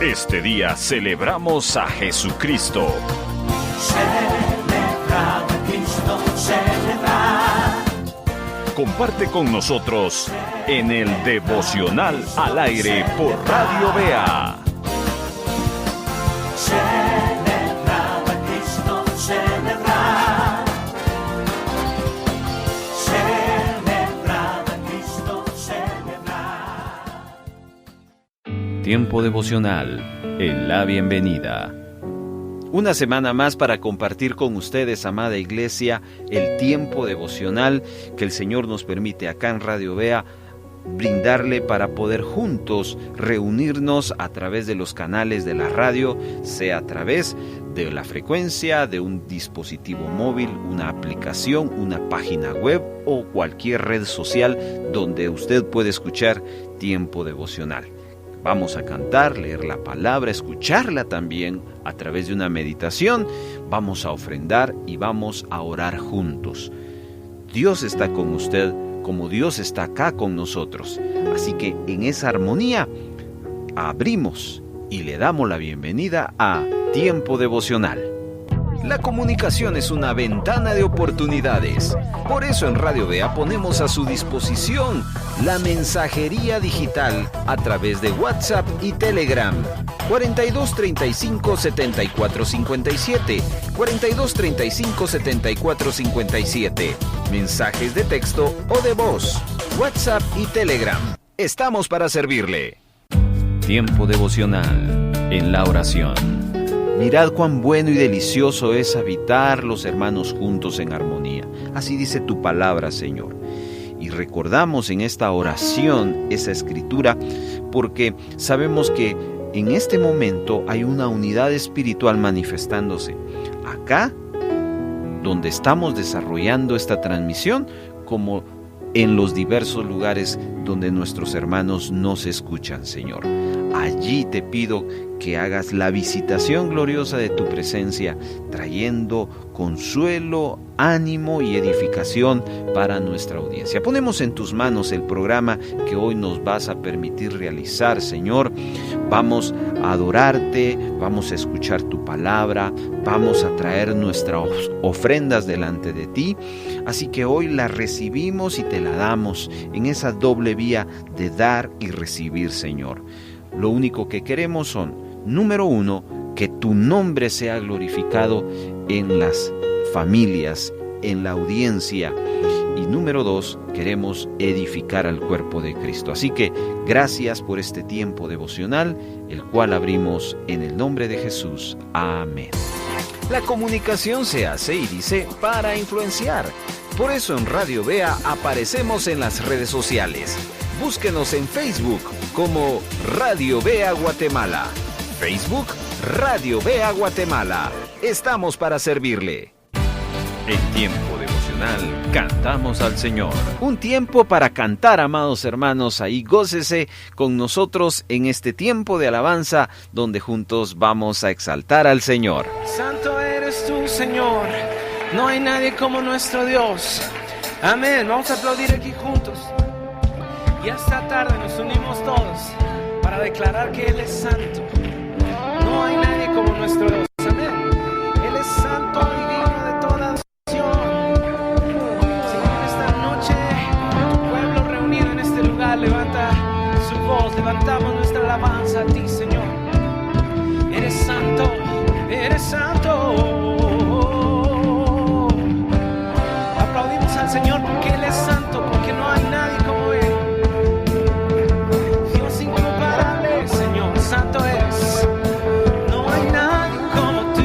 Este día celebramos a Jesucristo. Celebra a Cristo, celebra. Comparte con nosotros en el Devocional al Aire por Radio Vea. Celebra a Cristo, celebra. Celebra a Cristo, celebra. Tiempo devocional en la bienvenida. Una semana más para compartir con ustedes, amada iglesia, el tiempo devocional que el Señor nos permite acá en Radio Vea brindarle para poder juntos reunirnos a través de los canales de la radio, sea a través de la frecuencia de un dispositivo móvil, una aplicación, una página web o cualquier red social donde usted puede escuchar tiempo devocional. Vamos a cantar, leer la palabra, escucharla también a través de una meditación. Vamos a ofrendar y vamos a orar juntos. Dios está con usted como Dios está acá con nosotros. Así que en esa armonía abrimos y le damos la bienvenida a Tiempo Devocional. La comunicación es una ventana de oportunidades. Por eso en Radio Vea ponemos a su disposición la mensajería digital a través de WhatsApp y Telegram. 42 35 74 57, 42 35 74 57. Mensajes de texto o de voz. WhatsApp y Telegram. Estamos para servirle. Tiempo devocional en la oración. Mirad cuán bueno y delicioso es habitar los hermanos juntos en armonía. Así dice tu palabra, Señor. Y recordamos en esta oración esa escritura porque sabemos que en este momento hay una unidad espiritual manifestándose. Acá, donde estamos desarrollando esta transmisión, como en los diversos lugares donde nuestros hermanos nos escuchan, Señor. Allí te pido que hagas la visitación gloriosa de tu presencia, trayendo consuelo, ánimo y edificación para nuestra audiencia. Ponemos en tus manos el programa que hoy nos vas a permitir realizar, Señor. Vamos a adorarte, vamos a escuchar tu palabra, vamos a traer nuestras ofrendas delante de ti. Así que hoy la recibimos y te la damos en esa doble vía de dar y recibir, Señor. Lo único que queremos son, número uno, que tu nombre sea glorificado en las familias, en la audiencia. Y número dos, queremos edificar al cuerpo de Cristo. Así que gracias por este tiempo devocional, el cual abrimos en el nombre de Jesús. Amén. La comunicación se hace y dice para influenciar. Por eso en Radio Vea aparecemos en las redes sociales. Búsquenos en Facebook como Radio Vea Guatemala. Facebook Radio Vea Guatemala. Estamos para servirle. En tiempo devocional cantamos al Señor. Un tiempo para cantar, amados hermanos. Ahí gócese con nosotros en este tiempo de alabanza donde juntos vamos a exaltar al Señor. Santo eres tú, Señor. No hay nadie como nuestro Dios. Amén. Vamos a aplaudir aquí juntos. Y esta tarde nos unimos todos para declarar que Él es santo. No hay nadie como nuestro Dios. Amén. Él es santo y digno de toda adoración. Señor, esta noche tu pueblo reunido en este lugar levanta su voz. Levantamos nuestra alabanza a ti, Señor. Eres santo, eres santo. Aplaudimos al Señor porque Él es santo, porque no hay nadie como Él. Santo es, no hay nadie como tú.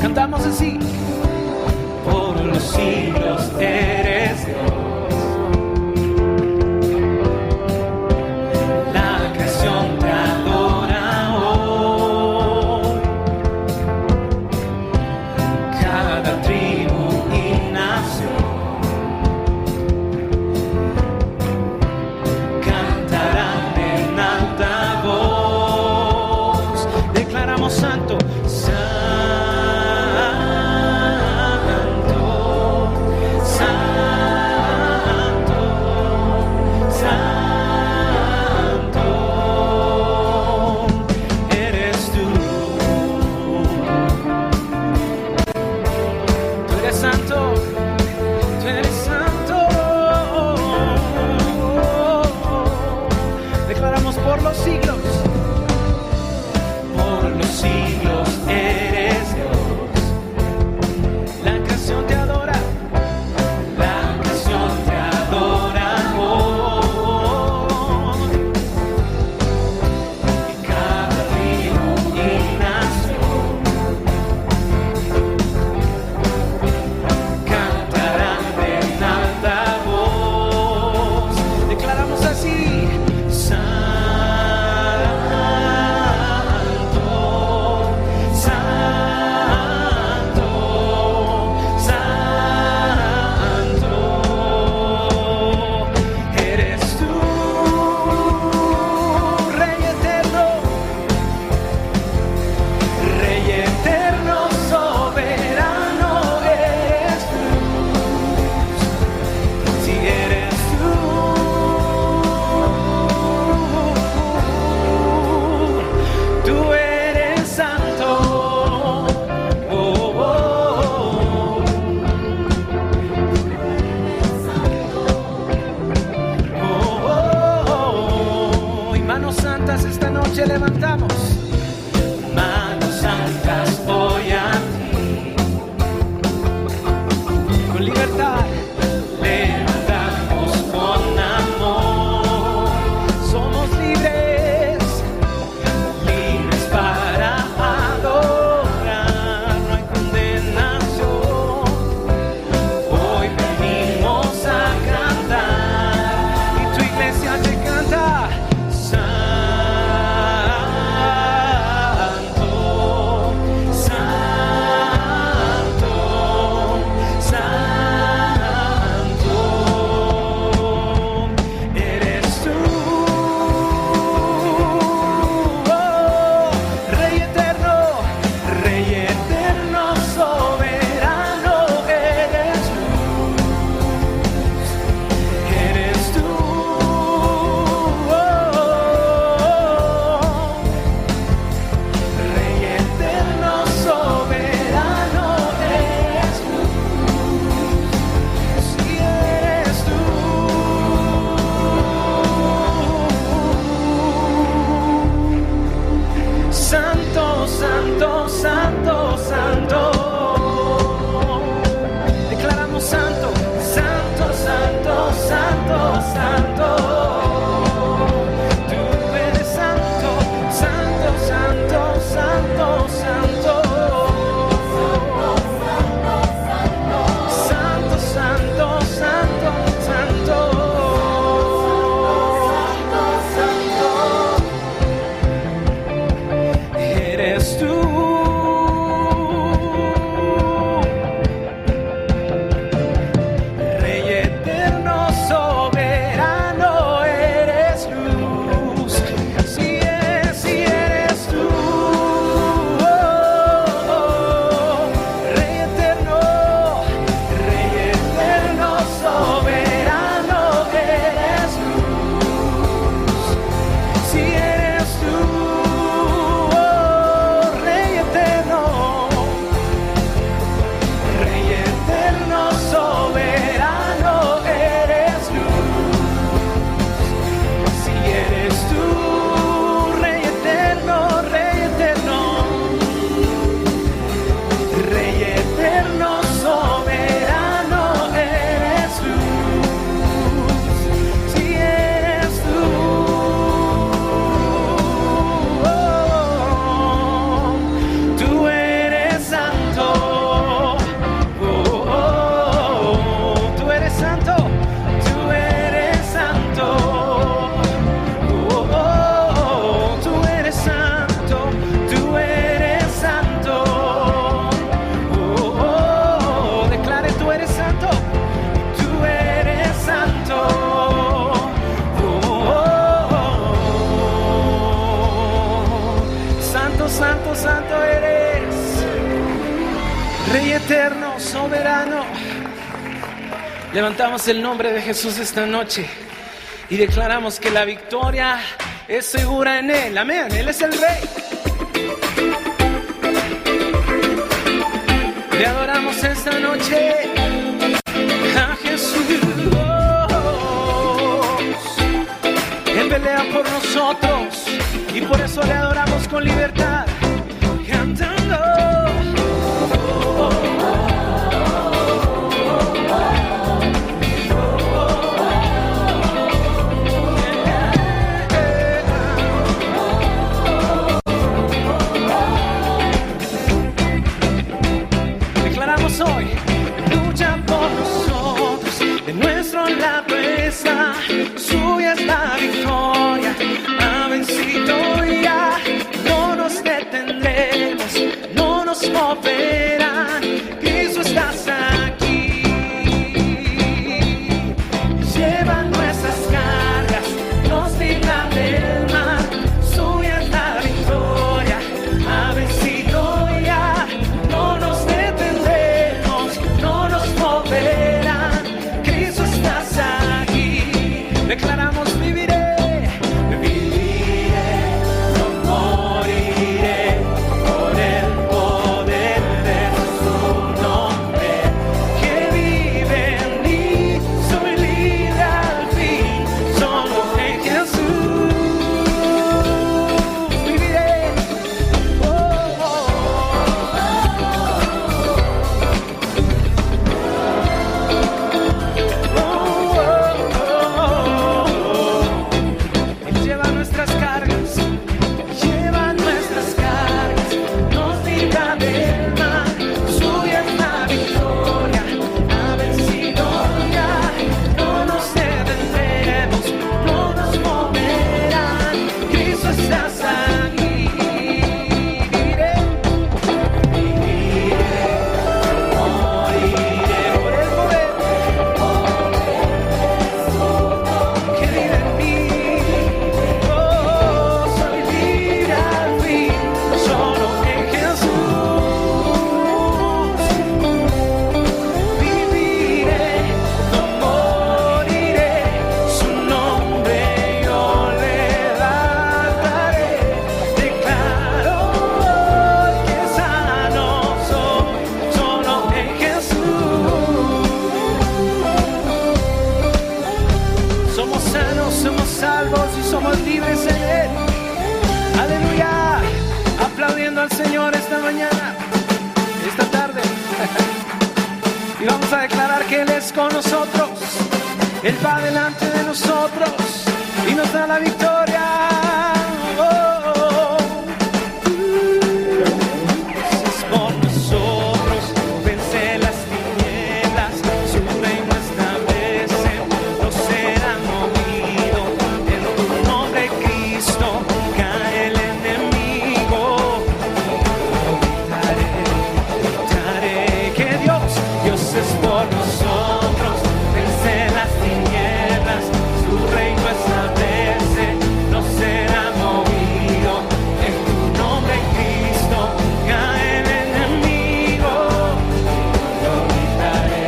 Cantamos así. Por los siglos eres Dios. La creación te adora noche levantamos manos altas hoy a ti. Con libertad levantamos con amor. Somos libres, libres para adorar. No hay condenación. Hoy venimos a cantar y tu iglesia te canta. Eterno, soberano. Levantamos el nombre de Jesús esta noche y declaramos que la victoria es segura en Él. Amén, Él es el Rey. Le adoramos esta noche a Jesús. Él pelea por nosotros y por eso le adoramos con libertad, cantando. Hoy lucha por nosotros, de nuestro lado está, suya es la victoria, ha vencido ya, no nos detendremos, no nos moverán, Cristo estás aquí, lleva nuestras cargas, nos libra del mar, suya es la victoria, ha vencido ya, no nos detendremos, no nos moverán, Cristo estás aquí, declaramos viviré, con nosotros, Él va delante de nosotros y nos da la victoria. Dios es por nosotros, vence las tinieblas, su reino establece, no será movido. En tu nombre, Cristo, cae el enemigo. Gritaré que Dios es por nosotros, vence las tinieblas, su reino establece, no será movido. En tu nombre, Cristo, cae el enemigo. Yo gritaré,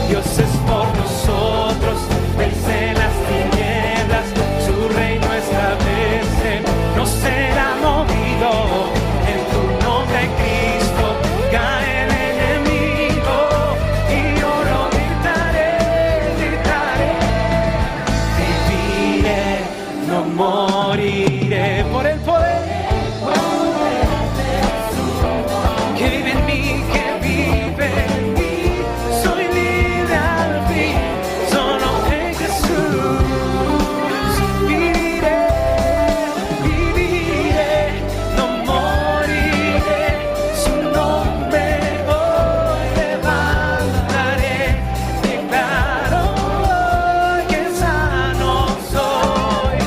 Dios es por nosotros, vence las tinieblas, su reino establece, no será movido. En tu nombre, Cristo, cae el enemigo. Y yo lo gritaré, viviré, no moriré por el poder que vive en mí, que vive en mí. Soy libre al fin, solo en Jesús. Viviré, no moriré. Su nombre hoy levantaré. Declaro que sano soy.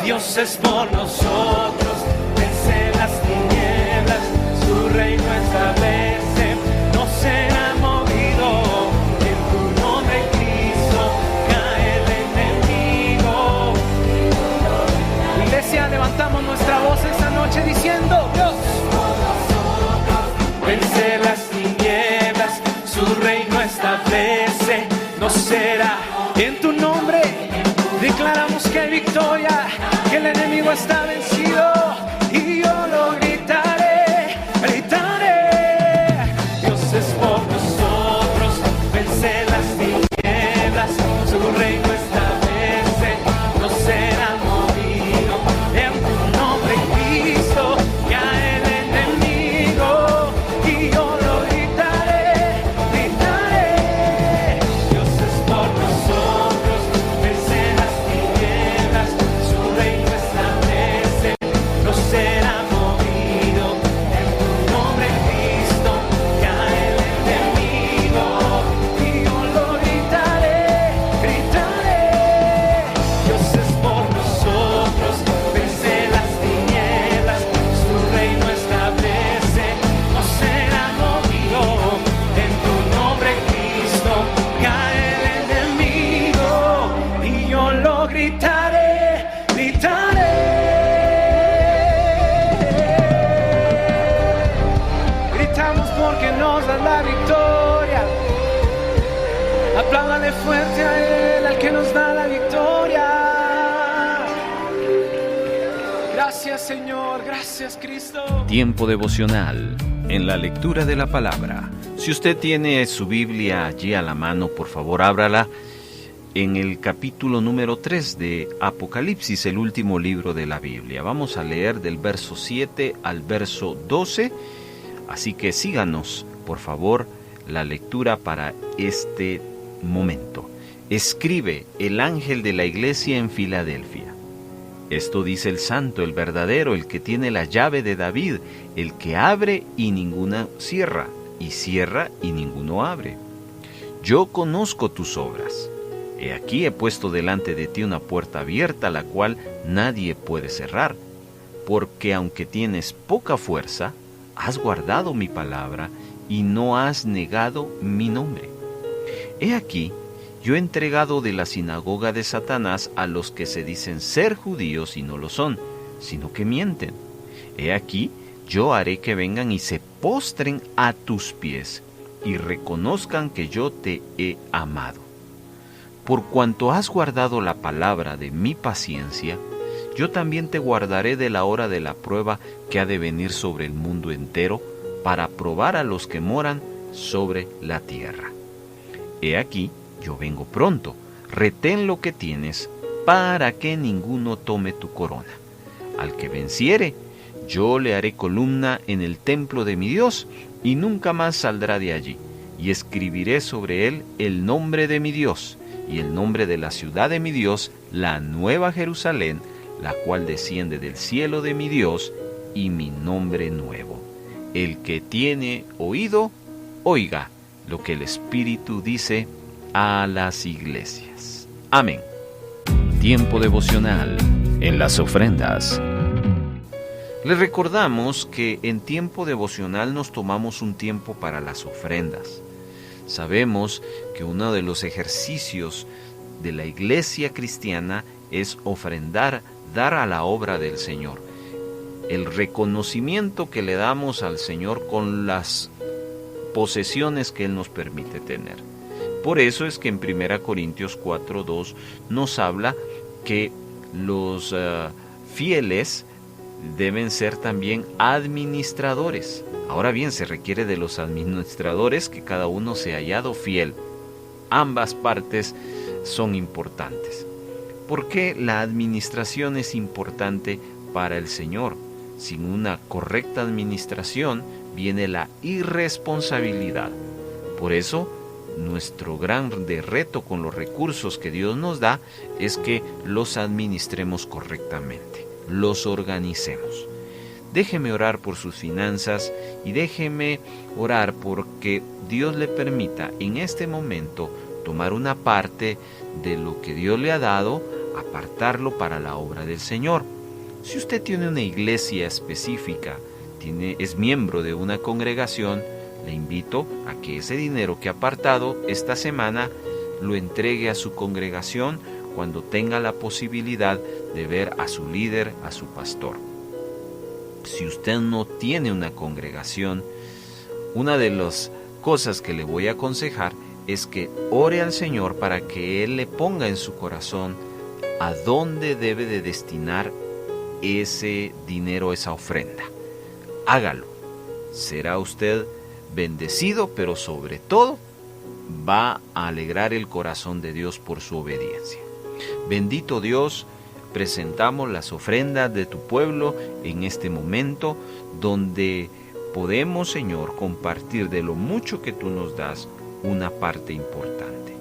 Dios es por nosotros, vence las tinieblas, su reino establece, no será movido. En tu nombre, Cristo, cae el enemigo. Iglesia, levantamos nuestra voz esta noche diciendo: Dios vence las tinieblas, su reino establece, no será. En tu nombre declaramos que hay victoria, que el enemigo está vencido. Y yo lo gritaré, Dios es por nosotros, vence las tinieblas, su reino establece, no será movido. En tu nombre, Cristo, cae el enemigo. Y yo lo gritaré, Dios es por nosotros, vence las tinieblas, su reino establece, no será movido. En tu nombre, Cristo, cae el enemigo. Y yo lo gritaré, Dios es por nosotros, vence las tinieblas, su reino establece, no será movido. En tu nombre, Cristo, cae el enemigo. Y yo lo gritaré. Gritamos porque nos da la victoria. Apláudale fuerte a Él, al que nos da la victoria. Gracias, Señor, gracias, Cristo. Tiempo devocional en la lectura de la palabra. Si usted tiene su Biblia allí a la mano, por favor ábrala en el capítulo número 3 de Apocalipsis, el último libro de la Biblia. Vamos a leer del verso 7 al verso 12, así que síganos, por favor, la lectura para este momento. Escribe el ángel de la iglesia en Filadelfia. Esto dice el santo, el verdadero, el que tiene la llave de David, el que abre y ninguno cierra, y cierra y ninguno abre. Yo conozco tus obras. He aquí he puesto delante de ti una puerta abierta, la cual nadie puede cerrar, porque aunque tienes poca fuerza, has guardado mi palabra y no has negado mi nombre. He aquí, yo he entregado de la sinagoga de Satanás a los que se dicen ser judíos y no lo son, sino que mienten. He aquí, yo haré que vengan y se postren a tus pies y reconozcan que yo te he amado. Por cuanto has guardado la palabra de mi paciencia, yo también te guardaré de la hora de la prueba que ha de venir sobre el mundo entero, para probar a los que moran sobre la tierra. He aquí, yo vengo pronto, retén lo que tienes, para que ninguno tome tu corona. Al que venciere, yo le haré columna en el templo de mi Dios, y nunca más saldrá de allí. y escribiré sobre él el nombre de mi Dios, y el nombre de la ciudad de mi Dios, la nueva Jerusalén, la cual desciende del cielo de mi Dios, y mi nombre nuevo. El que tiene oído, oiga lo que el Espíritu dice a las iglesias. Amén. Tiempo devocional en las ofrendas. Les recordamos que en tiempo devocional nos tomamos un tiempo para las ofrendas. Sabemos que uno de los ejercicios de la iglesia cristiana es ofrendar, dar a la obra del Señor. El reconocimiento que le damos al Señor con las posesiones que Él nos permite tener. Por eso es que en 1 Corintios 4:2 nos habla que los fieles deben ser también administradores. Ahora bien, se requiere de los administradores que cada uno sea hallado fiel. Ambas partes son importantes. ¿Por qué la administración es importante para el Señor? Sin una correcta administración viene la irresponsabilidad. Por eso, nuestro gran reto con los recursos que Dios nos da es que los administremos correctamente, los organicemos. Déjeme orar por sus finanzas y déjeme orar porque Dios le permita en este momento tomar una parte de lo que Dios le ha dado, apartarlo para la obra del Señor. Si usted tiene una iglesia específica, es miembro de una congregación, le invito a que ese dinero que ha apartado esta semana lo entregue a su congregación cuando tenga la posibilidad de ver a su líder, a su pastor. Si usted no tiene una congregación, una de las cosas que le voy a aconsejar es que ore al Señor para que Él le ponga en su corazón a dónde debe de destinar ese dinero, esa ofrenda. Hágalo. Será usted bendecido, pero sobre todo va a alegrar el corazón de Dios por su obediencia. Bendito Dios, presentamos las ofrendas de tu pueblo en este momento donde podemos, Señor, compartir de lo mucho que tú nos das una parte importante.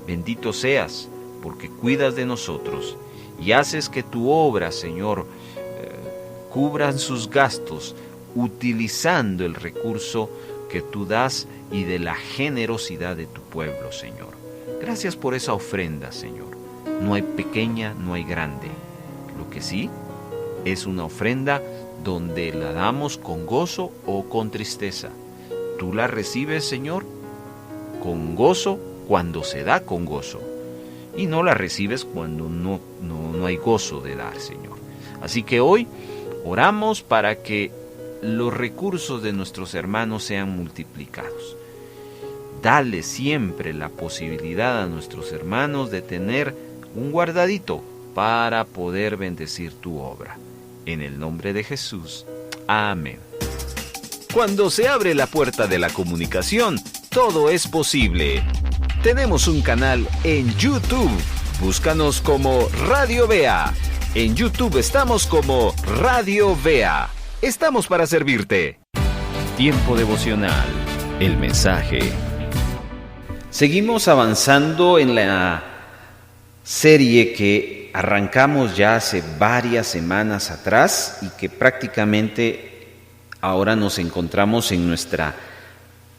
Bendito seas porque cuidas de nosotros y haces que tu obra, Señor, cubran sus gastos utilizando el recurso que tú das y de la generosidad de tu pueblo, Señor. Gracias por esa ofrenda, Señor. No hay pequeña, no hay grande. Lo que sí es una ofrenda donde la damos con gozo o con tristeza. Tú la recibes, Señor, con gozo cuando se da con gozo. Y no la recibes cuando no hay gozo de dar, Señor. Así que hoy oramos para que los recursos de nuestros hermanos sean multiplicados. Dale siempre la posibilidad a nuestros hermanos de tener un guardadito para poder bendecir tu obra. En el nombre de Jesús. Amén. Cuando se abre la puerta de la comunicación, todo es posible. Tenemos un canal en YouTube. Búscanos como Radio Vea. En YouTube estamos como Radio Vea. Estamos para servirte. Tiempo devocional. El mensaje. Seguimos avanzando en la serie que arrancamos ya hace varias semanas atrás y que prácticamente ahora nos encontramos en nuestra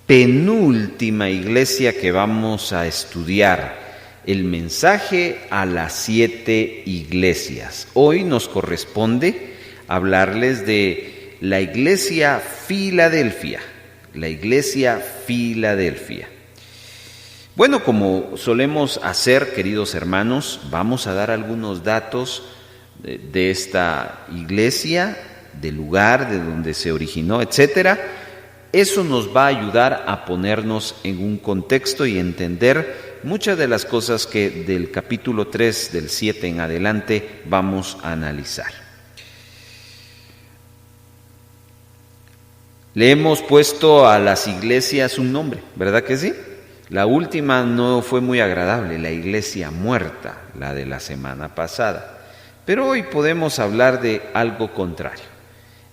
penúltima iglesia que vamos a estudiar. El mensaje a las 7 iglesias. Hoy nos corresponde hablarles de la iglesia Filadelfia. La iglesia Filadelfia. Bueno, como solemos hacer, queridos hermanos, vamos a dar algunos datos de esta iglesia, del lugar de donde se originó, etcétera. Eso nos va a ayudar a ponernos en un contexto y entender muchas de las cosas que del capítulo 3, del 7 en adelante, vamos a analizar. Le hemos puesto a las iglesias un nombre, ¿verdad que sí? La última no fue muy agradable, la iglesia muerta, la de la semana pasada. Pero hoy podemos hablar de algo contrario.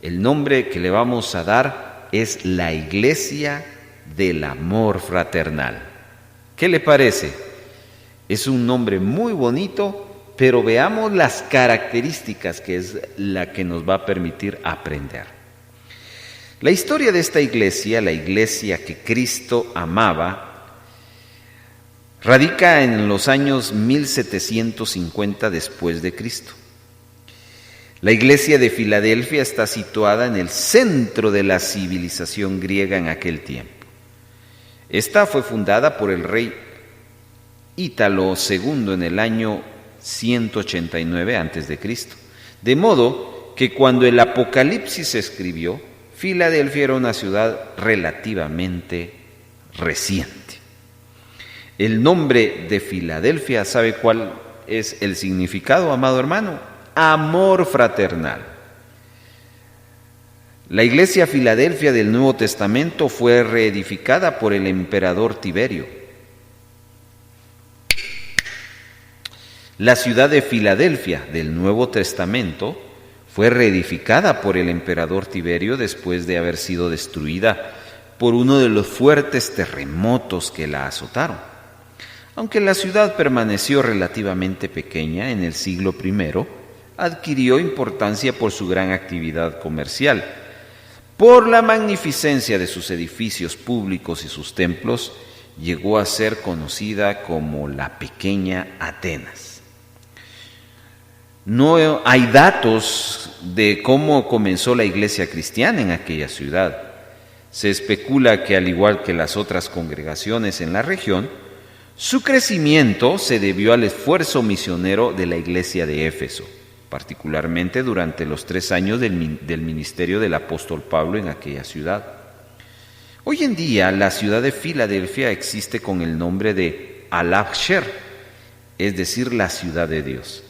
El nombre que le vamos a dar es la iglesia del amor fraternal. ¿Qué le parece? Es un nombre muy bonito, pero veamos las características que es la que nos va a permitir aprender. La historia de esta iglesia, la iglesia que Cristo amaba, radica en los años 1750 después de Cristo. La iglesia de Filadelfia está situada en el centro de la civilización griega en aquel tiempo. Esta fue fundada por el rey Ítalo II en el año 189 a.C., de modo que cuando el Apocalipsis se escribió, Filadelfia era una ciudad relativamente reciente. El nombre de Filadelfia, ¿sabe cuál es el significado, amado hermano? Amor fraternal. La iglesia Filadelfia del Nuevo Testamento fue reedificada por el emperador Tiberio. La ciudad de Filadelfia del Nuevo Testamento fue reedificada por el emperador Tiberio después de haber sido destruida por uno de los fuertes terremotos que la azotaron. Aunque la ciudad permaneció relativamente pequeña, en el siglo I adquirió importancia por su gran actividad comercial. Por la magnificencia de sus edificios públicos y sus templos, llegó a ser conocida como la Pequeña Atenas. No hay datos de cómo comenzó la iglesia cristiana en aquella ciudad. Se especula que, al igual que las otras congregaciones en la región, su crecimiento se debió al esfuerzo misionero de la iglesia de Éfeso, particularmente durante los 3 años del ministerio del apóstol Pablo en aquella ciudad. Hoy en día, la ciudad de Filadelfia existe con el nombre de Al-Aqsher, es decir, la ciudad de Dios.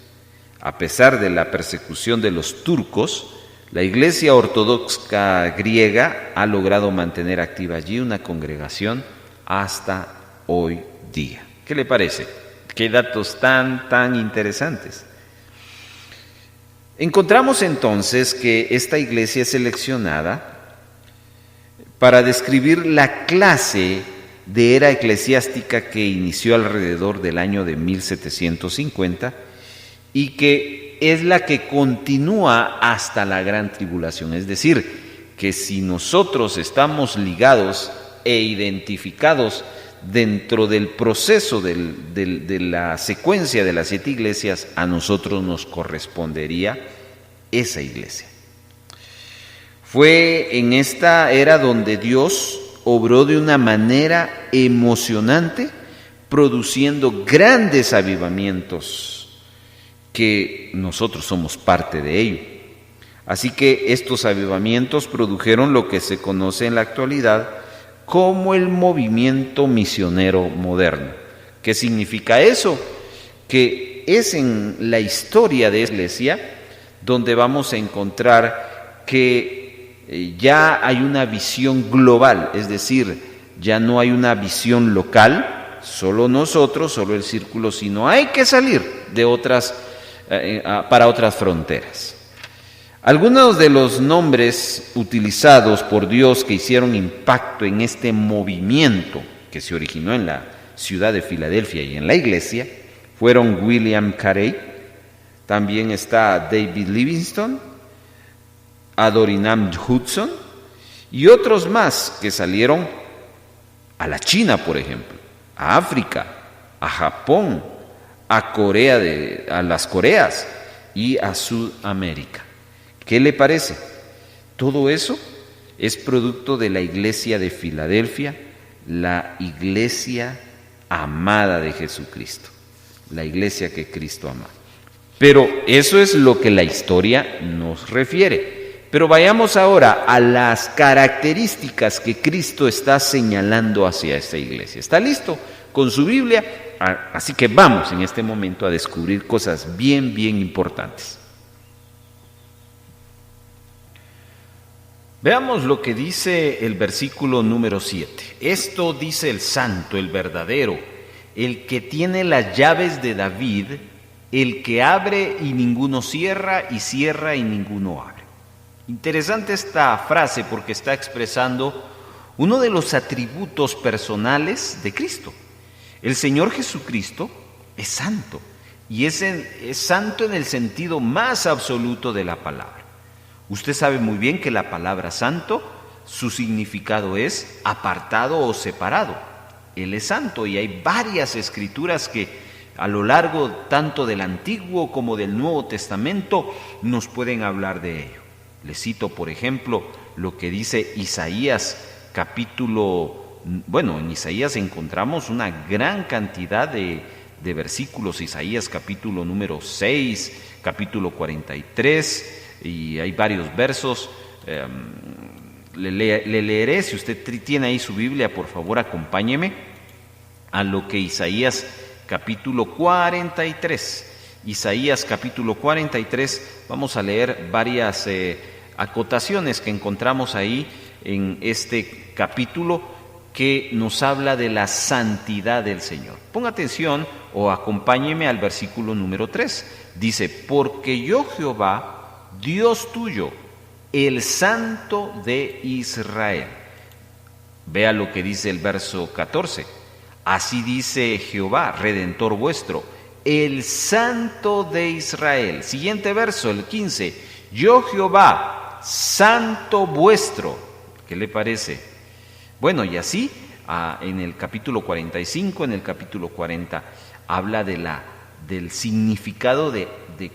A pesar de la persecución de los turcos, la Iglesia Ortodoxa griega ha logrado mantener activa allí una congregación hasta hoy día. ¿Qué le parece? ¿Qué datos tan interesantes? Encontramos entonces que esta iglesia es seleccionada para describir la clase de era eclesiástica que inició alrededor del año de 1750 y que es la que continúa hasta la gran tribulación. Es decir, que si nosotros estamos ligados e identificados dentro del proceso de la secuencia de las 7 iglesias, a nosotros nos correspondería esa iglesia. Fue en esta era donde Dios obró de una manera emocionante, produciendo grandes avivamientos que nosotros somos parte de ello. Así que estos avivamientos produjeron lo que se conoce en la actualidad como el movimiento misionero moderno. ¿Qué significa eso? Que es en la historia de la iglesia donde vamos a encontrar que ya hay una visión global, es decir, ya no hay una visión local, solo nosotros, solo el círculo, sino hay que salir de para otras fronteras. Algunos de los nombres utilizados por Dios que hicieron impacto en este movimiento que se originó en la ciudad de Filadelfia y en la iglesia fueron William Carey, también está David Livingstone, Adoniram Judson y otros más que salieron a la China, por ejemplo, a África, a Japón, a las Coreas y a Sudamérica. ¿Qué le parece? Todo eso es producto de la iglesia de Filadelfia, la iglesia amada de Jesucristo, la iglesia que Cristo ama. Pero eso es lo que la historia nos refiere. Pero vayamos ahora a las características que Cristo está señalando hacia esta iglesia. ¿Está listo con su Biblia? Así que vamos en este momento a descubrir cosas bien importantes. Veamos lo que dice el versículo número 7. Esto dice el santo, el verdadero, el que tiene las llaves de David, el que abre y ninguno cierra, y cierra y ninguno abre. Interesante esta frase porque está expresando uno de los atributos personales de Cristo. El Señor Jesucristo es santo, y es santo en el sentido más absoluto de la palabra. Usted sabe muy bien que la palabra santo, su significado es apartado o separado. Él es santo, y hay varias escrituras que a lo largo tanto del Antiguo como del Nuevo Testamento nos pueden hablar de ello. Le cito, por ejemplo, lo que dice Isaías en Isaías encontramos una gran cantidad de versículos. Isaías capítulo número 6, capítulo 43, y hay varios versos. Le leeré, si usted tiene ahí su Biblia, por favor acompáñeme a lo que Isaías capítulo 43. Isaías capítulo 43, vamos a leer varias acotaciones que encontramos ahí en este capítulo que nos habla de la santidad del Señor. Ponga atención o acompáñeme al versículo número 3. Dice: porque yo Jehová, Dios tuyo, el Santo de Israel. Vea lo que dice el verso 14. Así dice Jehová, Redentor vuestro, el Santo de Israel. Siguiente verso, el 15. Yo Jehová, Santo vuestro. ¿Qué le parece? Bueno, y así en el capítulo 45, en el capítulo 40, habla del significado de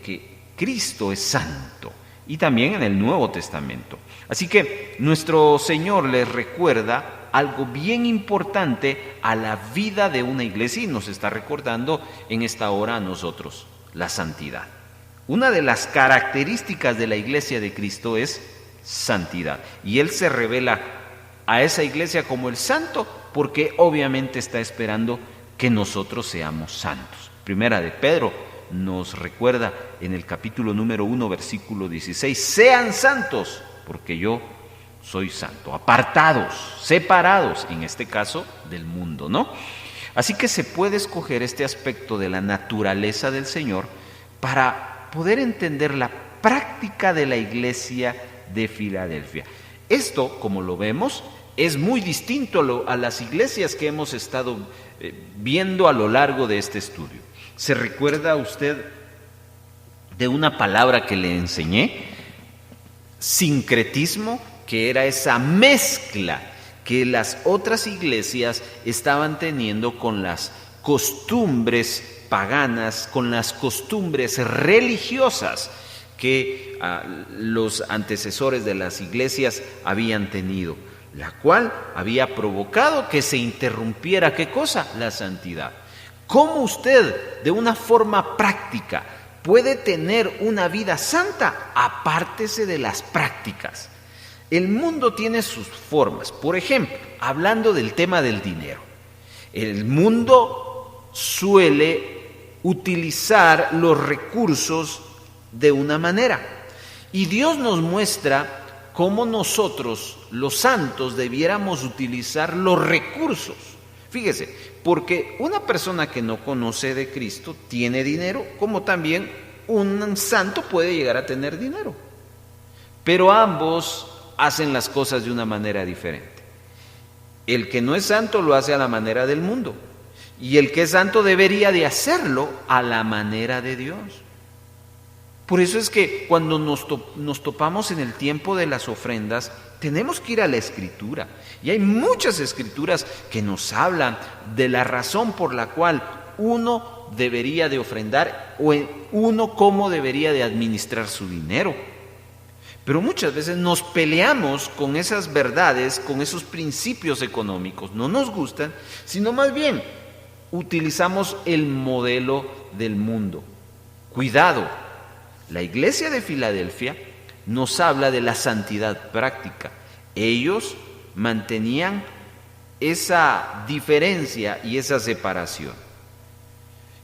que Cristo es santo. Y también en el Nuevo Testamento. Así que nuestro Señor les recuerda algo bien importante a la vida de una iglesia, y nos está recordando en esta hora a nosotros: la santidad. Una de las características de la iglesia de Cristo es santidad, y Él se revela a esa iglesia como el santo porque obviamente está esperando que nosotros seamos santos. Primera de Pedro nos recuerda en el capítulo número 1, versículo 16: sean santos porque yo soy santo, apartados, separados, en este caso del mundo, ¿no? Así que se puede escoger este aspecto de la naturaleza del Señor para poder entender la práctica de la iglesia de Filadelfia. Esto, como lo vemos, es muy distinto a las iglesias que hemos estado viendo a lo largo de este estudio. ¿Se recuerda usted de una palabra que le enseñé? Sincretismo, que era esa mezcla que las otras iglesias estaban teniendo con las costumbres paganas, con las costumbres religiosas que los antecesores de las iglesias habían tenido, la cual había provocado que se interrumpiera, ¿qué cosa? La santidad. ¿Cómo usted, de una forma práctica, puede tener una vida santa? Apártese de las prácticas. El mundo tiene sus formas. Por ejemplo, hablando del tema del dinero, el mundo suele utilizar los recursos de una manera, y Dios nos muestra cómo nosotros, los santos, debiéramos utilizar los recursos. Fíjese, porque una persona que no conoce de Cristo tiene dinero, como también un santo puede llegar a tener dinero, pero ambos hacen las cosas de una manera diferente. El que no es santo lo hace a la manera del mundo, y el que es santo debería de hacerlo a la manera de Dios. Por eso es que cuando nos topamos en el tiempo de las ofrendas, tenemos que ir a la Escritura. Y hay muchas Escrituras que nos hablan de la razón por la cual uno debería de ofrendar, o uno cómo debería de administrar su dinero. Pero muchas veces nos peleamos con esas verdades, con esos principios económicos. No nos gustan, sino más bien utilizamos el modelo del mundo. Cuidado, la iglesia de Filadelfia nos habla de la santidad práctica. Ellos mantenían esa diferencia y esa separación.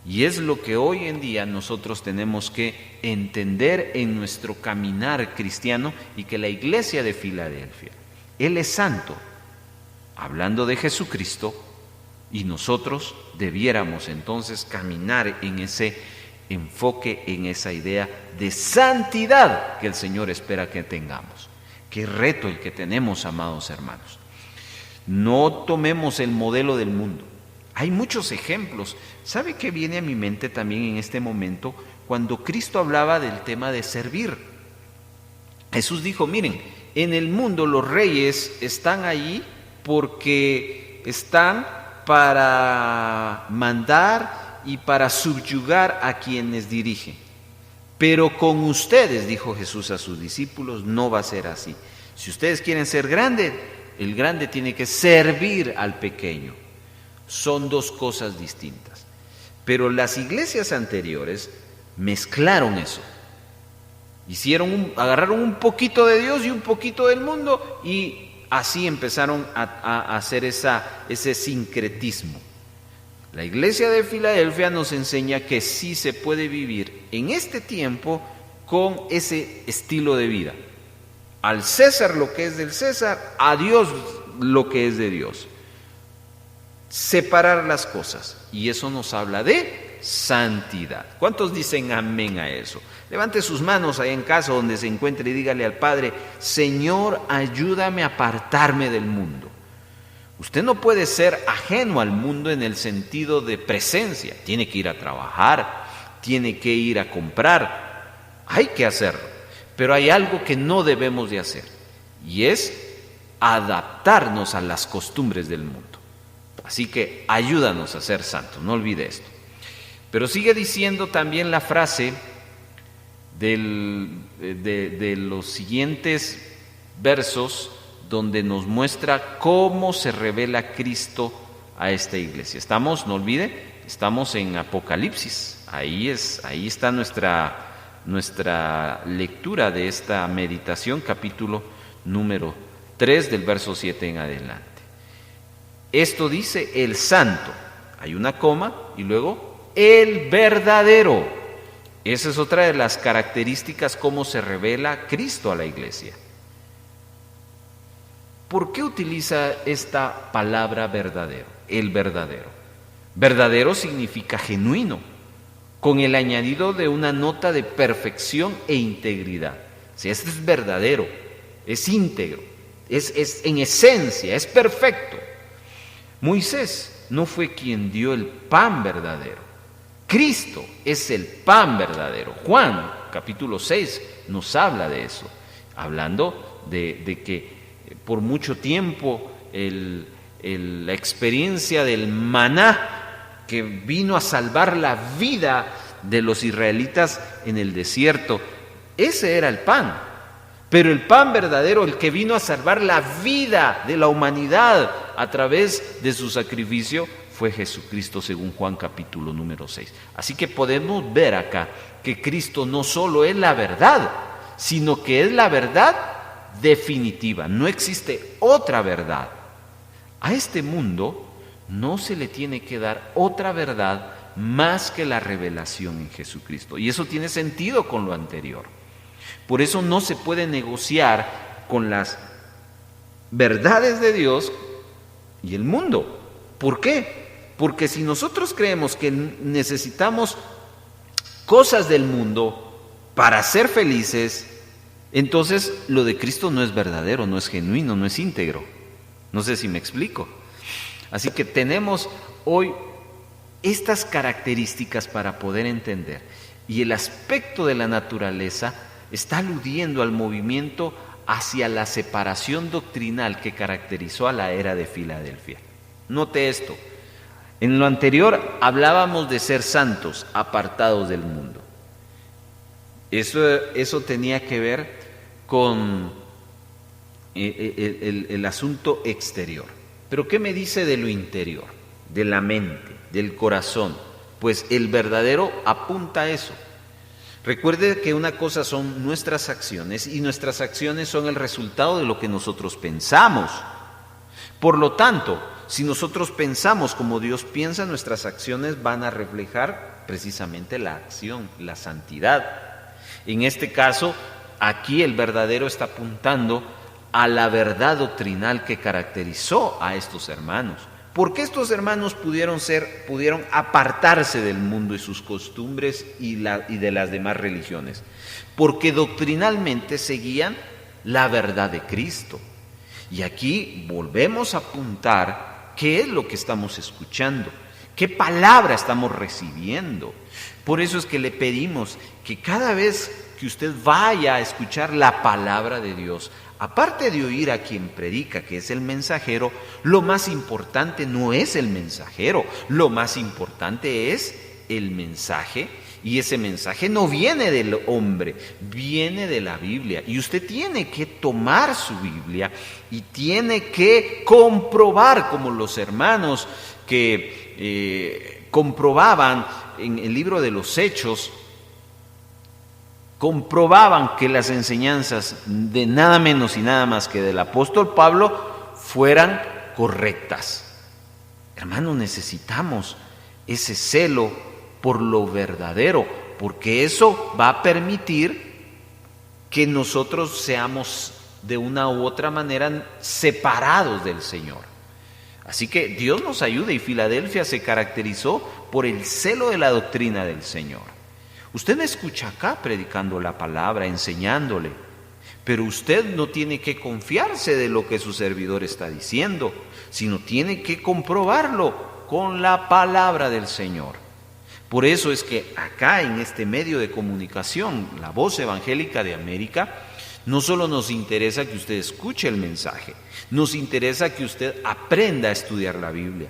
Y es lo que hoy en día nosotros tenemos que entender en nuestro caminar cristiano, y que la iglesia de Filadelfia, Él es santo, hablando de Jesucristo, y nosotros debiéramos entonces caminar en ese enfoque, en esa idea de santidad que el Señor espera que tengamos. Qué reto el que tenemos, amados hermanos. No tomemos el modelo del mundo. Hay muchos ejemplos. ¿Sabe qué viene a mi mente también en este momento? Cuando Cristo hablaba del tema de servir. Jesús dijo, miren, en el mundo los reyes están ahí porque están para mandar y para subyugar a quienes dirigen. Pero con ustedes, dijo Jesús a sus discípulos, no va a ser así. Si ustedes quieren ser grandes, el grande tiene que servir al pequeño. Son dos cosas distintas. Pero las iglesias anteriores mezclaron eso. Agarraron un poquito de Dios y un poquito del mundo y así empezaron a hacer ese sincretismo. La iglesia de Filadelfia nos enseña que sí se puede vivir en este tiempo con ese estilo de vida. Al César lo que es del César, a Dios lo que es de Dios. Separar las cosas. Y eso nos habla de santidad. ¿Cuántos dicen amén a eso? Levante sus manos ahí en casa donde se encuentre y dígale al Padre, Señor, ayúdame a apartarme del mundo. Usted no puede ser ajeno al mundo en el sentido de presencia. Tiene que ir a trabajar, tiene que ir a comprar. Hay que hacerlo. Pero hay algo que no debemos de hacer. Y es adaptarnos a las costumbres del mundo. Así que ayúdanos a ser santos, no olvide esto. Pero sigue diciendo también la frase de los siguientes versos donde nos muestra cómo se revela Cristo a esta iglesia. Estamos, no olvide, estamos en Apocalipsis. Ahí está nuestra lectura de esta meditación, capítulo número 3 del verso 7 en adelante. Esto dice el santo, hay una coma y luego el verdadero. Esa es otra de las características cómo se revela Cristo a la iglesia. ¿Por qué utiliza esta palabra verdadero? El verdadero. Verdadero significa genuino, con el añadido de una nota de perfección e integridad. Si este es verdadero, es íntegro, es en esencia, es perfecto. Moisés no fue quien dio el pan verdadero. Cristo es el pan verdadero. Juan, capítulo 6, nos habla de eso, hablando de que por mucho tiempo la experiencia del maná que vino a salvar la vida de los israelitas en el desierto, ese era el pan. Pero el pan verdadero, el que vino a salvar la vida de la humanidad a través de su sacrificio, fue Jesucristo, según Juan capítulo número 6. Así que podemos ver acá que Cristo no solo es la verdad, sino que es la verdad definitiva. No existe otra verdad. A este mundo no se le tiene que dar otra verdad más que la revelación en Jesucristo. Y eso tiene sentido con lo anterior. Por eso no se puede negociar con las verdades de Dios y el mundo. ¿Por qué? Porque si nosotros creemos que necesitamos cosas del mundo para ser felices, entonces lo de Cristo no es verdadero, no es genuino, no es íntegro. No sé si me explico. Así que tenemos hoy estas características para poder entender. Y el aspecto de la naturaleza está aludiendo al movimiento hacia la separación doctrinal que caracterizó a la era de Filadelfia. Note esto. En lo anterior hablábamos de ser santos, apartados del mundo. Eso tenía que ver con el asunto exterior. Pero ¿qué me dice de lo interior? De la mente, del corazón. Pues el verdadero apunta a eso. Recuerde que una cosa son nuestras acciones y nuestras acciones son el resultado de lo que nosotros pensamos. Por lo tanto, si nosotros pensamos como Dios piensa, nuestras acciones van a reflejar precisamente la acción, la santidad. En este caso, aquí el verdadero está apuntando a la verdad doctrinal que caracterizó a estos hermanos. ¿Por qué estos hermanos pudieron apartarse del mundo y sus costumbres y de las demás religiones? Porque doctrinalmente seguían la verdad de Cristo. Y aquí volvemos a apuntar qué es lo que estamos escuchando, qué palabra estamos recibiendo. Por eso es que le pedimos que cada vez que usted vaya a escuchar la palabra de Dios, aparte de oír a quien predica, que es el mensajero, lo más importante no es el mensajero, lo más importante es el mensaje. Y ese mensaje no viene del hombre, viene de la Biblia. Y usted tiene que tomar su Biblia y tiene que comprobar, como los hermanos que comprobaban en el libro de los Hechos, comprobaban que las enseñanzas de nada menos y nada más que del apóstol Pablo fueran correctas. Hermanos, necesitamos ese celo por lo verdadero, porque eso va a permitir que nosotros seamos de una u otra manera separados del Señor. Así que Dios nos ayude, y Filadelfia se caracterizó por el celo de la doctrina del Señor. Usted me escucha acá predicando la palabra, enseñándole, pero usted no tiene que confiarse de lo que su servidor está diciendo, sino tiene que comprobarlo con la palabra del Señor. Por eso es que acá en este medio de comunicación, la Voz Evangélica de América, no solo nos interesa que usted escuche el mensaje, nos interesa que usted aprenda a estudiar la Biblia.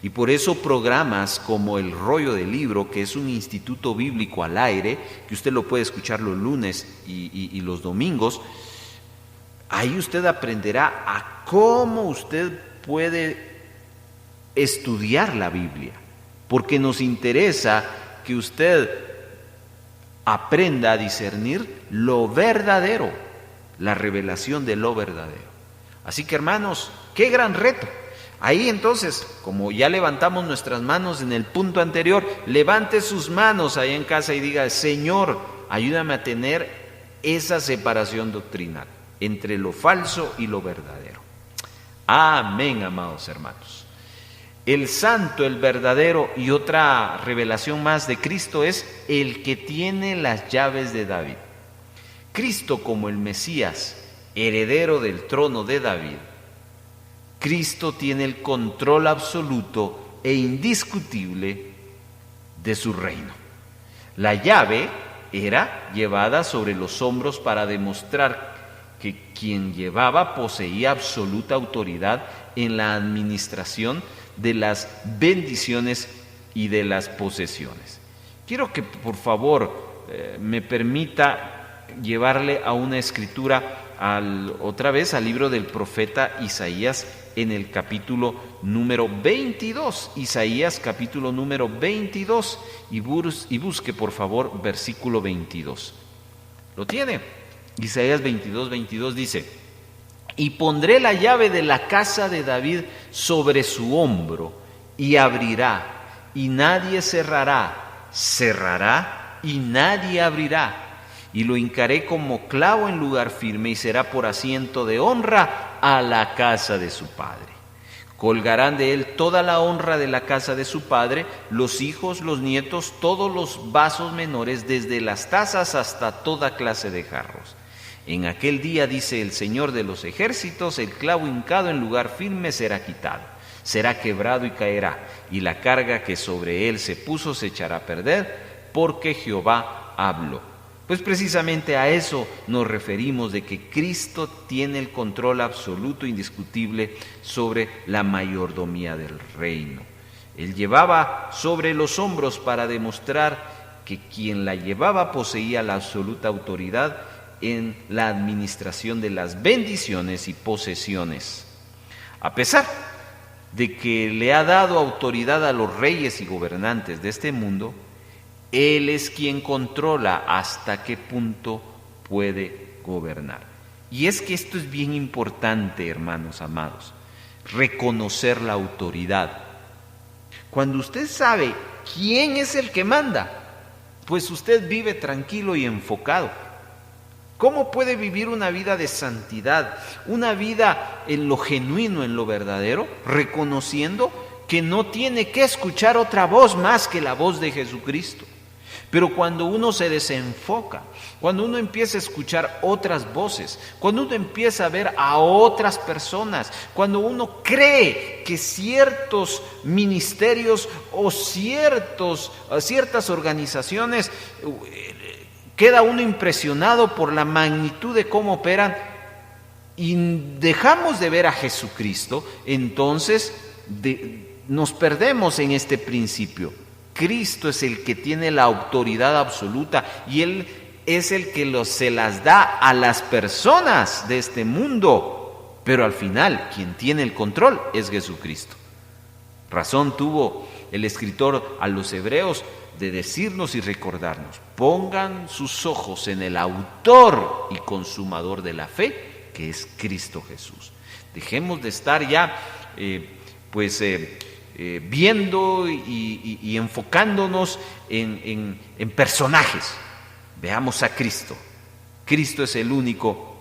Y por eso programas como El Rollo del Libro, que es un instituto bíblico al aire, que usted lo puede escuchar los lunes y los domingos, ahí usted aprenderá a cómo usted puede estudiar la Biblia. Porque nos interesa que usted aprenda a discernir lo verdadero, la revelación de lo verdadero. Así que, hermanos, qué gran reto. Ahí entonces, como ya levantamos nuestras manos en el punto anterior, levante sus manos ahí en casa y diga: Señor, ayúdame a tener esa separación doctrinal entre lo falso y lo verdadero. Amén, amados hermanos. El santo, el verdadero, y otra revelación más de Cristo es el que tiene las llaves de David. Cristo como el Mesías, heredero del trono de David, Cristo tiene el control absoluto e indiscutible de su reino. La llave era llevada sobre los hombros para demostrar que quien llevaba poseía absoluta autoridad en la administración de las bendiciones y de las posesiones. Quiero que por favor me permita llevarle a una escritura otra vez al libro del profeta Isaías en el capítulo número 22. Isaías capítulo número 22 y busque por favor versículo 22. ¿Lo tiene? Isaías 22 dice: y pondré la llave de la casa de David sobre su hombro, y abrirá, y nadie cerrará, cerrará, y nadie abrirá. Y lo hincaré como clavo en lugar firme, y será por asiento de honra a la casa de su padre. Colgarán de él toda la honra de la casa de su padre, los hijos, los nietos, todos los vasos menores, desde las tazas hasta toda clase de jarros. En aquel día, dice el Señor de los ejércitos, el clavo hincado en lugar firme será quitado, será quebrado y caerá, y la carga que sobre él se puso se echará a perder, porque Jehová habló. Pues precisamente a eso nos referimos, de que Cristo tiene el control absoluto e indiscutible sobre la mayordomía del reino. Él llevaba sobre los hombros para demostrar que quien la llevaba poseía la absoluta autoridad en la administración de las bendiciones y posesiones. A pesar de que le ha dado autoridad a los reyes y gobernantes de este mundo, Él es quien controla hasta qué punto puede gobernar. Y es que esto es bien importante, hermanos amados, reconocer la autoridad. Cuando usted sabe quién es el que manda, pues usted vive tranquilo y enfocado. ¿Cómo puede vivir una vida de santidad, una vida en lo genuino, en lo verdadero, reconociendo que no tiene que escuchar otra voz más que la voz de Jesucristo? Pero cuando uno se desenfoca, cuando uno empieza a escuchar otras voces, cuando uno empieza a ver a otras personas, cuando uno cree que ciertos ministerios o ciertas organizaciones, queda uno impresionado por la magnitud de cómo operan y dejamos de ver a Jesucristo, entonces nos perdemos en este principio. Cristo es el que tiene la autoridad absoluta y Él es el que se las da a las personas de este mundo. Pero al final, quien tiene el control es Jesucristo. Razón tuvo el escritor a los hebreos de decirnos y recordarnos: pongan sus ojos en el autor y consumador de la fe, que es Cristo Jesús. Dejemos de estar ya viendo y enfocándonos en personajes. Veamos a Cristo. Cristo es el único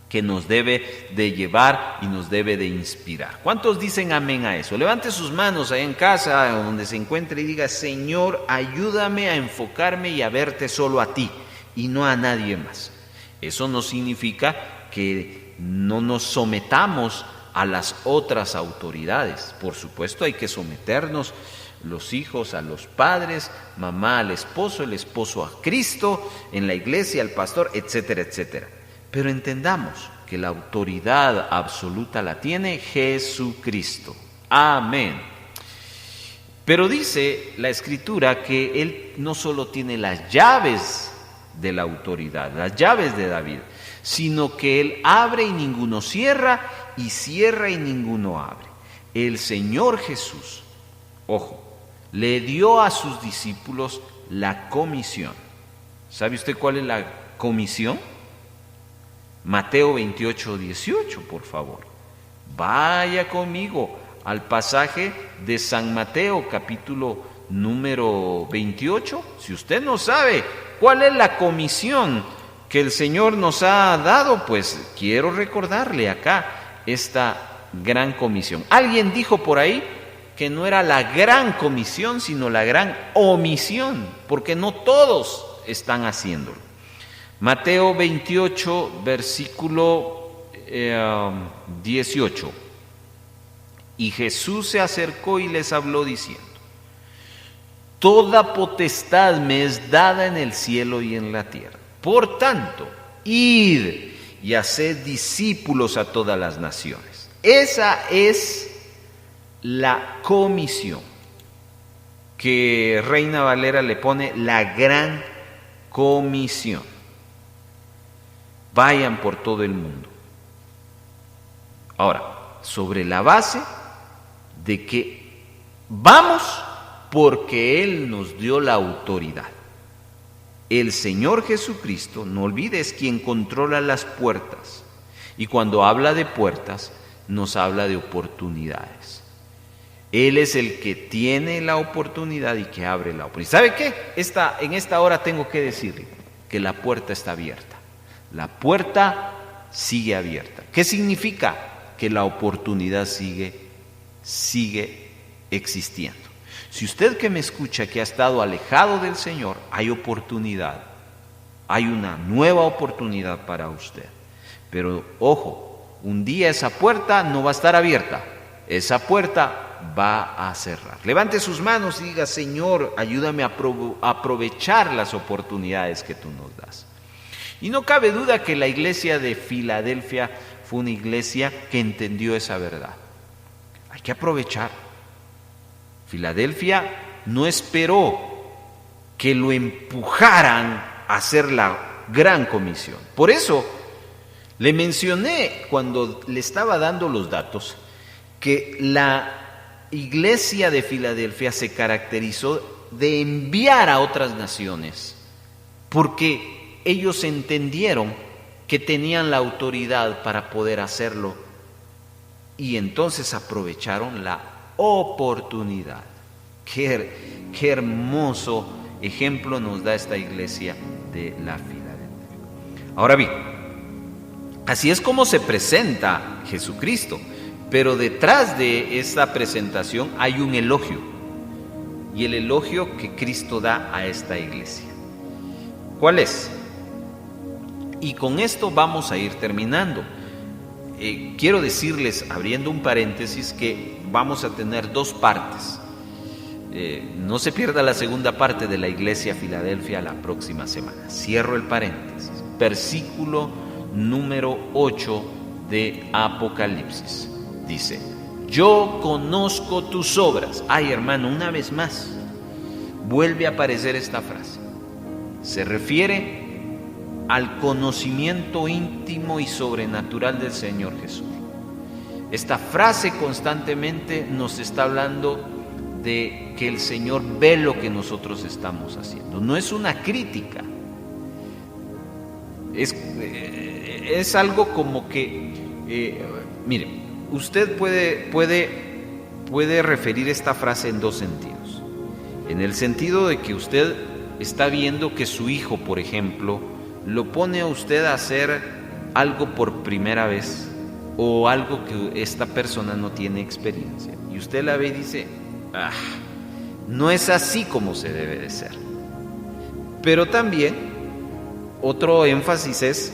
que nos debe de llevar y nos debe de inspirar. ¿Cuántos dicen amén a eso? Levante sus manos ahí en casa, donde se encuentre, y diga: Señor, ayúdame a enfocarme y a verte solo a ti y no a nadie más. Eso no significa que no nos sometamos a las otras autoridades. Por supuesto, hay que someternos, los hijos a los padres, mamá al esposo, el esposo a Cristo, en la iglesia al pastor, etcétera, etcétera. Pero entendamos que la autoridad absoluta la tiene Jesucristo. Amén. Pero dice la Escritura que Él no solo tiene las llaves de la autoridad, las llaves de David, sino que Él abre y ninguno cierra, y cierra y ninguno abre. El Señor Jesús, ojo, le dio a sus discípulos la comisión. ¿Sabe usted cuál es la comisión? Mateo 28:18, por favor. Vaya conmigo al pasaje de San Mateo, capítulo número 28. Si usted no sabe cuál es la comisión que el Señor nos ha dado, pues quiero recordarle acá esta gran comisión. Alguien dijo por ahí que no era la gran comisión, sino la gran omisión, porque no todos están haciéndolo. Mateo 28, versículo 18. Y Jesús se acercó y les habló diciendo: toda potestad me es dada en el cielo y en la tierra. Por tanto, id y haced discípulos a todas las naciones. Esa es la comisión que Reina Valera le pone la gran comisión. Vayan por todo el mundo. Ahora, sobre la base de que vamos porque Él nos dio la autoridad. El Señor Jesucristo, no olvides, quien controla las puertas. Y cuando habla de puertas, nos habla de oportunidades. Él es el que tiene la oportunidad y que abre la oportunidad. ¿Sabe qué? En esta hora tengo que decirle que la puerta está abierta. La puerta sigue abierta. ¿Qué significa? Que la oportunidad sigue existiendo. Si usted que me escucha, que ha estado alejado del Señor, hay oportunidad. Hay una nueva oportunidad para usted. Pero ojo, un día esa puerta no va a estar abierta. Esa puerta va a cerrar. Levante sus manos y diga: Señor, ayúdame a aprovechar las oportunidades que tú nos das. Y no cabe duda que la iglesia de Filadelfia fue una iglesia que entendió esa verdad. Hay que aprovechar. Filadelfia no esperó que lo empujaran a hacer la gran comisión. Por eso le mencioné cuando le estaba dando los datos que la iglesia de Filadelfia se caracterizó de enviar a otras naciones, porque ellos entendieron que tenían la autoridad para poder hacerlo y entonces aprovecharon la oportunidad. Qué hermoso ejemplo nos da esta iglesia de la Filadelfia. Ahora bien, así es como se presenta Jesucristo, pero detrás de esta presentación hay un elogio. y el elogio que Cristo da a esta iglesia. ¿Cuál es? Y con esto vamos a ir terminando. Quiero decirles, abriendo un paréntesis, que vamos a tener 2 partes. No se pierda la segunda parte de la Iglesia Filadelfia la próxima semana. Cierro el paréntesis. Versículo número 8 de Apocalipsis. Dice: yo conozco tus obras. Ay, hermano, una vez más vuelve a aparecer esta frase. Se refiere al conocimiento íntimo y sobrenatural del Señor Jesús. Esta frase constantemente nos está hablando de que el Señor ve lo que nosotros estamos haciendo. No es una crítica. Es algo como que, mire, usted puede referir esta frase en 2 sentidos. En el sentido de que usted está viendo que su hijo, por ejemplo, lo pone a usted a hacer algo por primera vez, o algo que esta persona no tiene experiencia, y usted la ve y dice: no es así como se debe de ser. Pero también otro énfasis es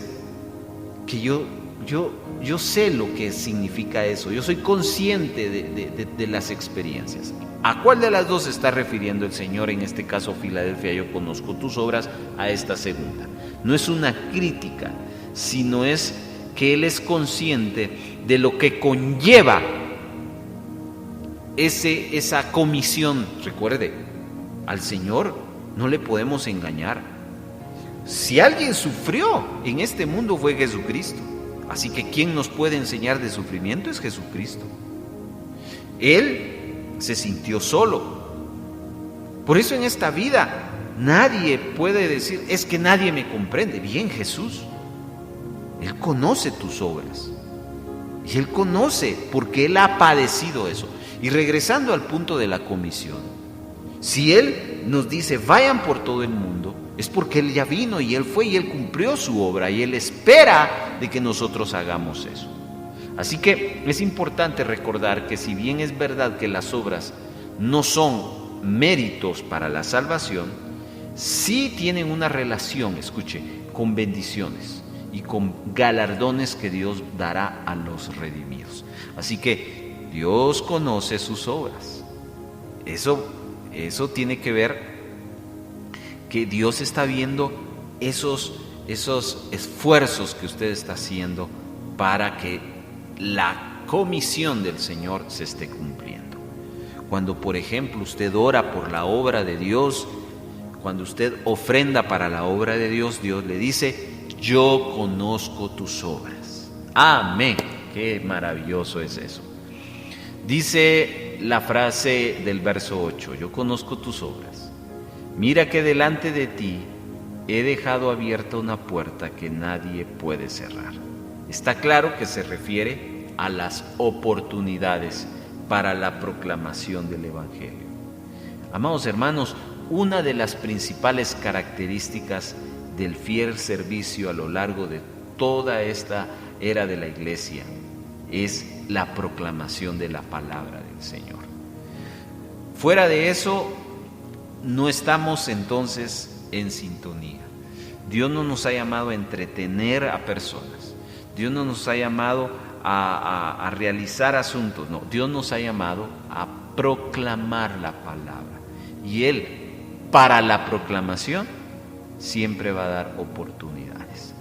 que yo sé lo que significa eso, yo soy consciente de las experiencias. ¿A cuál de las 2 se está refiriendo el Señor? En este caso, Filadelfia, yo conozco tus obras, a esta segunda. No es una crítica, sino es que Él es consciente de lo que conlleva esa comisión. Recuerde, al Señor no le podemos engañar. Si alguien sufrió en este mundo fue Jesucristo. Así que quien nos puede enseñar de sufrimiento es Jesucristo. Él se sintió solo. Por eso en esta vida nadie puede decir: es que nadie me comprende. Bien, Jesús, Él conoce tus obras. Y Él conoce porque Él ha padecido eso. Y regresando al punto de la comisión, si Él nos dice: vayan por todo el mundo, es porque Él ya vino y Él fue y Él cumplió su obra, y Él espera de que nosotros hagamos eso. Así que es importante recordar que si bien es verdad que las obras no son méritos para la salvación, sí tienen una relación, escuche, con bendiciones y con galardones que Dios dará a los redimidos. Así que Dios conoce sus obras. Eso tiene que ver que Dios está viendo esos esfuerzos que usted está haciendo para que la comisión del Señor se esté cumpliendo. Cuando, por ejemplo, usted ora por la obra de Dios, cuando usted ofrenda para la obra de Dios, Dios le dice: yo conozco tus obras. Amén. Qué maravilloso es eso. Dice la frase del verso 8: yo conozco tus obras. Mira que delante de ti he dejado abierta una puerta que nadie puede cerrar. Está claro que se refiere a las oportunidades para la proclamación del Evangelio. Amados hermanos, una de las principales características del fiel servicio a lo largo de toda esta era de la Iglesia es la proclamación de la palabra del Señor. Fuera de eso, no estamos entonces en sintonía. Dios no nos ha llamado a entretener a personas. Dios no nos ha llamado a realizar asuntos. No, Dios nos ha llamado a proclamar la palabra. Y Él, para la proclamación, siempre va a dar oportunidades.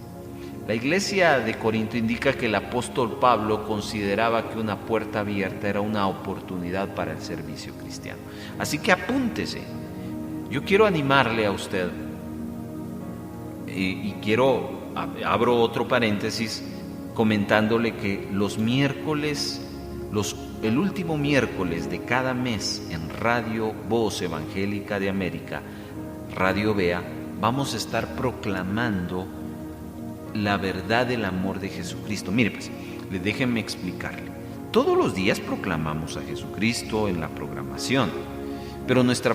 La iglesia de Corinto indica que el apóstol Pablo consideraba que una puerta abierta era una oportunidad para el servicio cristiano. Así que apúntese. Yo quiero animarle a usted y abro otro paréntesis comentándole que los miércoles, el último miércoles de cada mes en Radio Voz Evangélica de América, Radio Vea, vamos a estar proclamando la verdad del amor de Jesucristo. Mire pues, déjenme explicarle. Todos los días proclamamos a Jesucristo en la programación, pero nuestra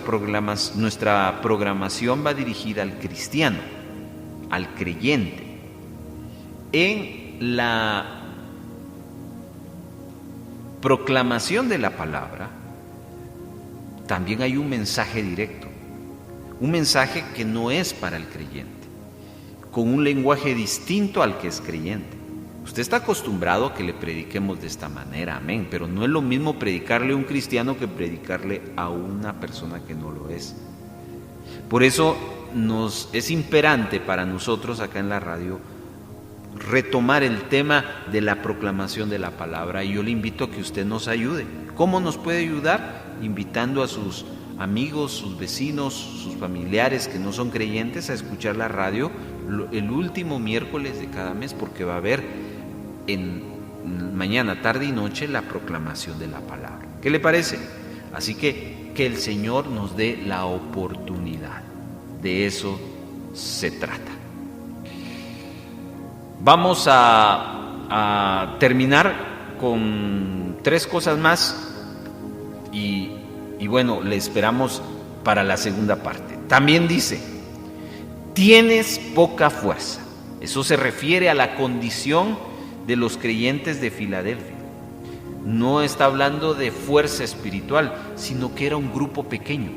programación va dirigida al cristiano, al creyente. En la proclamación de la palabra, también hay un mensaje directo, un mensaje que no es para el creyente, con un lenguaje distinto al que es creyente. Usted está acostumbrado a que le prediquemos de esta manera, amén, pero no es lo mismo predicarle a un cristiano que predicarle a una persona que no lo es. Por eso es imperante para nosotros acá en la radio retomar el tema de la proclamación de la palabra, y yo le invito a que usted nos ayude. ¿Cómo nos puede ayudar? Invitando a sus amigos, sus vecinos, sus familiares que no son creyentes a escuchar la radio el último miércoles de cada mes, porque va a haber en mañana, tarde y noche la proclamación de la palabra. ¿Qué le parece? Así que el Señor nos dé la oportunidad. De eso se trata. Vamos a terminar con 3 cosas más y bueno, le esperamos para la segunda parte. También dice, tienes poca fuerza. Eso se refiere a la condición de los creyentes de Filadelfia. No está hablando de fuerza espiritual, sino que era un grupo pequeño.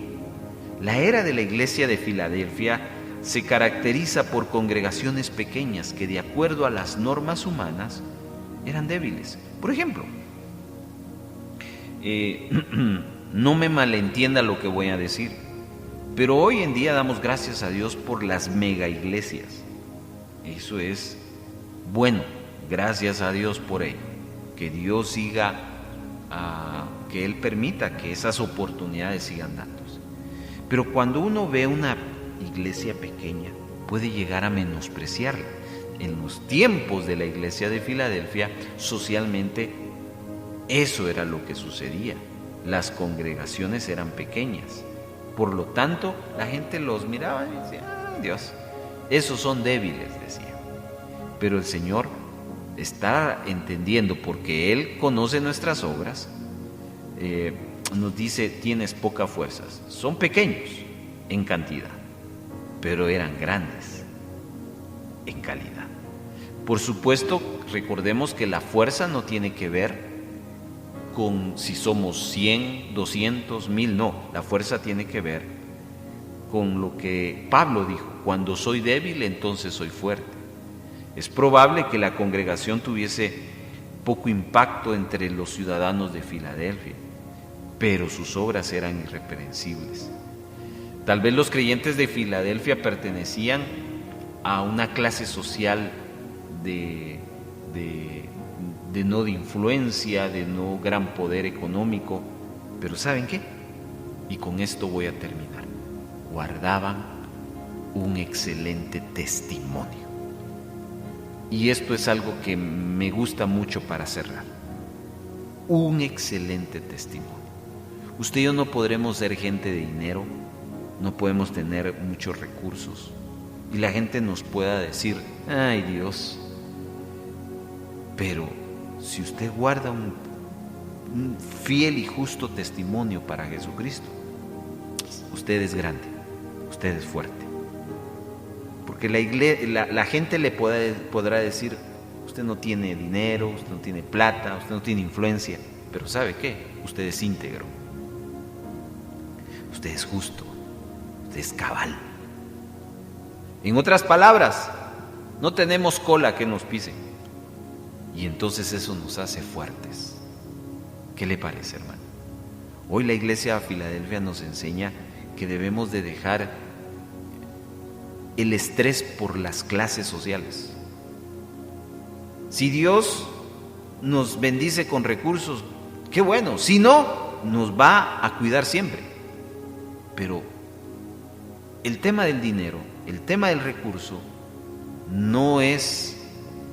La era de la iglesia de Filadelfia se caracteriza por congregaciones pequeñas que, de acuerdo a las normas humanas, eran débiles. Por ejemplo, no me malentienda lo que voy a decir, pero hoy en día damos gracias a Dios por las mega iglesias. Eso es bueno, gracias a Dios por ello. Que Dios siga, que Él permita que esas oportunidades sigan dándose. Pero cuando uno ve una iglesia pequeña, puede llegar a menospreciarla. En los tiempos de la iglesia de Filadelfia, socialmente, eso era lo que sucedía. Las congregaciones eran pequeñas. Por lo tanto, la gente los miraba y decía, ¡ay, Dios! Esos son débiles, decía. Pero el Señor está entendiendo, porque Él conoce nuestras obras, nos dice, tienes pocas fuerzas. Son pequeños en cantidad, pero eran grandes en calidad. Por supuesto, recordemos que la fuerza no tiene que ver con si somos 100, 200, 1000, no. La fuerza tiene que ver con lo que Pablo dijo, cuando soy débil, entonces soy fuerte. Es probable que la congregación tuviese poco impacto entre los ciudadanos de Filadelfia, pero sus obras eran irreprensibles. Tal vez los creyentes de Filadelfia pertenecían a una clase social de no de influencia, de no gran poder económico, pero ¿saben qué? Y con esto voy a terminar. Guardaban un excelente testimonio. Y esto es algo que me gusta mucho para cerrar. Un excelente testimonio. Usted y yo no podremos ser gente de dinero, no podemos tener muchos recursos, y la gente nos pueda decir, ay Dios, pero si usted guarda un fiel y justo testimonio para Jesucristo, usted es grande, usted es fuerte. Porque la gente le podrá decir, usted no tiene dinero, usted no tiene plata, usted no tiene influencia, pero ¿sabe qué? Usted es íntegro, usted es justo, usted es cabal. En otras palabras, no tenemos cola que nos pise, y entonces eso nos hace fuertes. ¿Qué le parece, hermano? Hoy la iglesia de Filadelfia nos enseña que debemos de dejar el estrés por las clases sociales. Si Dios nos bendice con recursos, qué bueno. Si no, nos va a cuidar siempre. Pero el tema del dinero, el tema del recurso, no es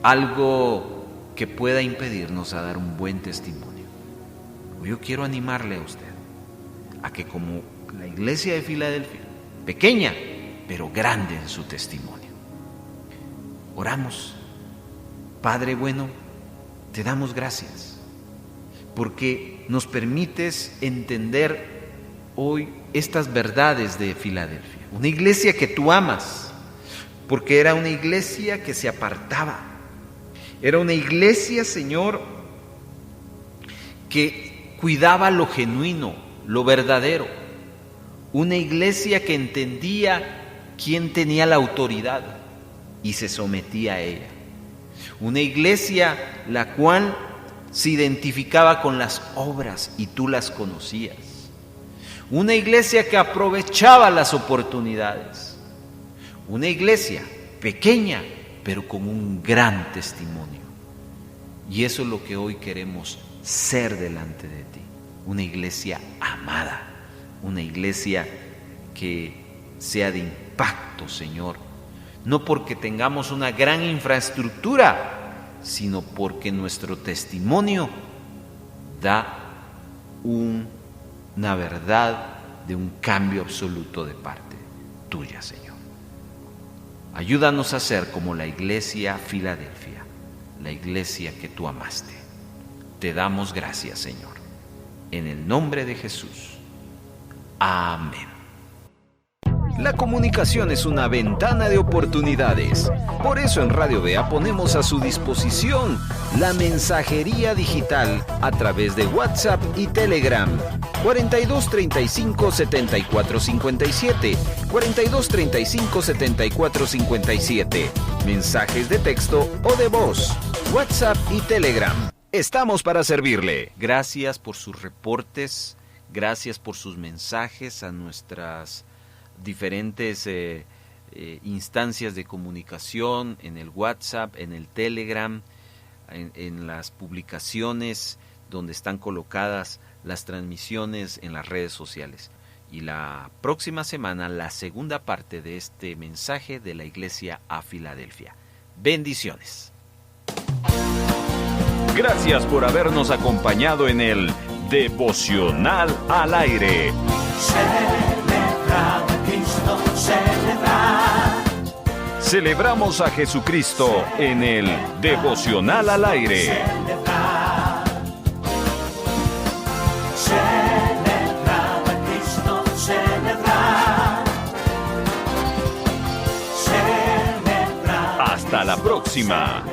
algo que pueda impedirnos a dar un buen testimonio. Yo quiero animarle a usted a que, como la iglesia de Filadelfia, pequeña pero grande en su testimonio, oramos. Padre bueno, te damos gracias porque nos permites entender hoy estas verdades de Filadelfia, una iglesia que tú amas, porque era una iglesia que se apartaba, era una iglesia, Señor, que cuidaba lo genuino, lo verdadero. Una iglesia que entendía quién tenía la autoridad y se sometía a ella. Una iglesia la cual se identificaba con las obras y tú las conocías. Una iglesia que aprovechaba las oportunidades. Una iglesia pequeña, pero con un gran testimonio. Y eso es lo que hoy queremos ser delante de ti. Una iglesia amada, una iglesia que sea de impacto, Señor. No porque tengamos una gran infraestructura, sino porque nuestro testimonio da una verdad de un cambio absoluto de parte tuya, Señor. Ayúdanos a ser como la iglesia Filadelfia, la iglesia que tú amaste. Te damos gracias, Señor. En el nombre de Jesús. Amén. La comunicación es una ventana de oportunidades. Por eso en Radio Vea ponemos a su disposición la mensajería digital a través de WhatsApp y Telegram. 42 35 74 57, 42 35 74 57. Mensajes de texto o de voz. WhatsApp y Telegram. Estamos para servirle. Gracias por sus reportes, gracias por sus mensajes a nuestras diferentes instancias de comunicación, en el WhatsApp, en el Telegram, en las publicaciones donde están colocadas las transmisiones en las redes sociales. Y la próxima semana, la segunda parte de este mensaje de la Iglesia a Filadelfia. Bendiciones. Gracias por habernos acompañado en el Devocional al Aire. Celebrar a Cristo, celebrar. Celebramos a Jesucristo en el Devocional al Aire. Celebrar. Celebrar a Cristo, celebrar. Celebrar. Hasta la próxima.